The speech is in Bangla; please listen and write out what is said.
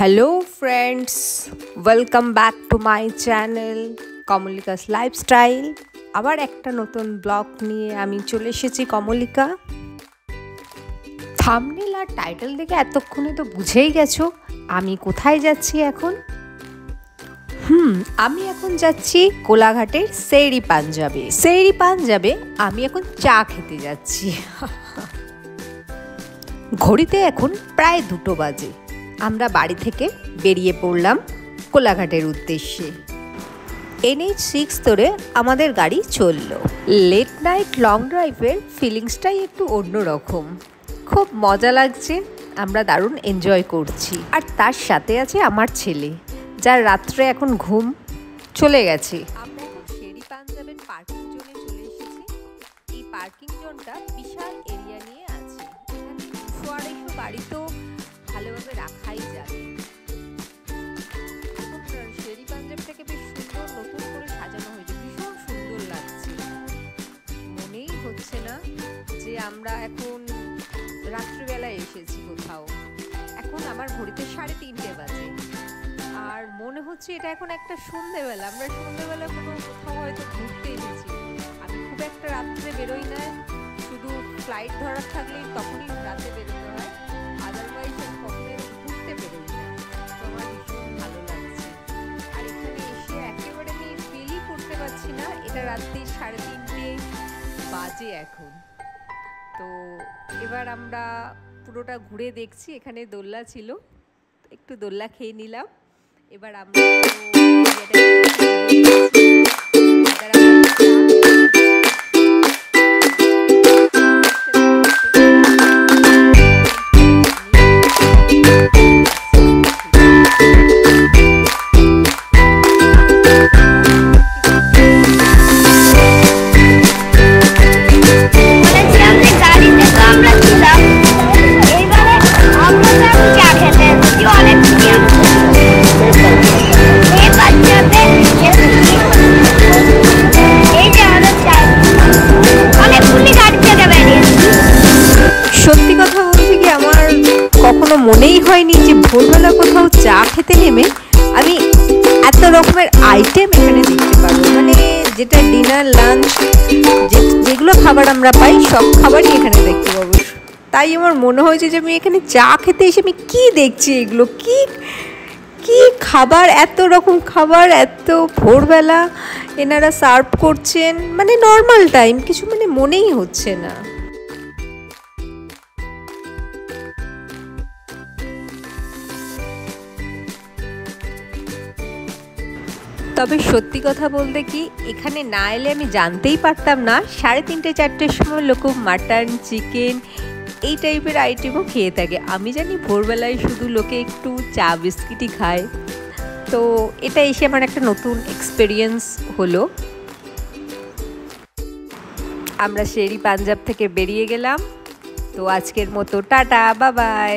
Hello friends, welcome back to my channel Komalika's lifestyle. আবার একটা নতুন ব্লগ নিয়ে আমি চলে এসেছি কমলিকা। থাম্বনেল আর টাইটেল দেখে এতক্ষণে তো বুঝেই গেছো আমি কোথায় যাচ্ছি এখন। আমি এখন যাচ্ছি কোলাঘাটের সেরি পাঞ্জাবে। আমি এখন চা খেতে যাচ্ছি। ঘড়িতে এখন প্রায় 2টো বাজে। আমরা বাড়ি থেকে বেরিয়ে পড়লাম কোলাঘাটের উদ্দেশ্যে। NH6 ধরে আমাদের গাড়ি চলল। লেট নাইট লং ড্রাইভের ফিলিংসটাই একটু অন্যরকম, খুব মজা লাগছে, আমরা দারুণ এনজয় করছি। আর তার সাথে আছে আমার ছেলে, যার রাত্রে এখন ঘুম চলে গেছে। আমরা এখন সেরি পাঞ্জাবের পার্কিং জোনে চলে এসেছি। এই পার্কিং জোনটা বিশাল এরিয়া নিয়ে আছে, এখানে 200-250 গাড়ি তো ভালোভাবে রাখাই যাবে। এখন সেরি পাঞ্জাবটাকে বেশ সুন্দর নতুন করে সাজানো হয়েছে, ভীষণ সুন্দর লাগছে। মনেই হচ্ছে না যে আমরা এখন রাত্রিবেলায় এসেছি কোথাও। এখন আমার ঘড়িতে 3:30 বাজে, আর মনে হচ্ছে এটা এখন একটা সন্ধ্যেবেলা। আমরা সন্ধ্যেবেলা কোথাও হয়তো ঘুরতে এসেছি। আমি খুব একটা রাত্রে বেরোই না, শুধু ফ্লাইট ধরার থাকলেই তখনই রাতে বেরোতে হয়, আদারওয়াইজ আমি কখনো ঘুরতে বেরোই না। তো আমার ভীষণ ভালো লাগছে। আর এখানে এসে একেবারে আমি ফিলই করতে পারছি না এটা রাত্রি 3:30 বাজে এখন। তো এবার আমরা পুরোটা ঘুরে দেখছি। এখানে দোলনা ছিল, একটু দোলনা খেয়ে নিলাম। এবার আমরা মনেই হয়নি যে ভোরবেলা কোথাও চা খেতে নেমে আমি এত রকমের আইটেম এখানে দেখতে পাবো। মানে যেটা ডিনার লাঞ্চ যেগুলো খাবার আমরা পাই সব খাবারই এখানে দেখতে পাবো। তাই আমার মনে হয়েছে যে আমি এখানে চা খেতে এসে আমি কি দেখছি, এগুলো কি কি খাবার, এত রকম খাবার এত ভোরবেলা এনারা সার্ভ করছেন। মানে নর্মাল টাইম কিছু মানে মনেই হচ্ছে না। তবে সত্যি কথা বলতে কি, এখানে না এলে আমি জানতেই পারতাম না 3:30-4টের সময় লোক মাটন, চিকেন এই টাইপের আইটেমও খেয়ে থাকে। আমি জানি ভোরবেলায় শুধু লোকে একটু চা বিস্কিটই খায়। তো এটা এসে আমার একটা নতুন এক্সপিরিয়েন্স হলো। আমরা সেরি পাঞ্জাব থেকে বেরিয়ে গেলাম। তো আজকের মতো টাটা, বাই বাই।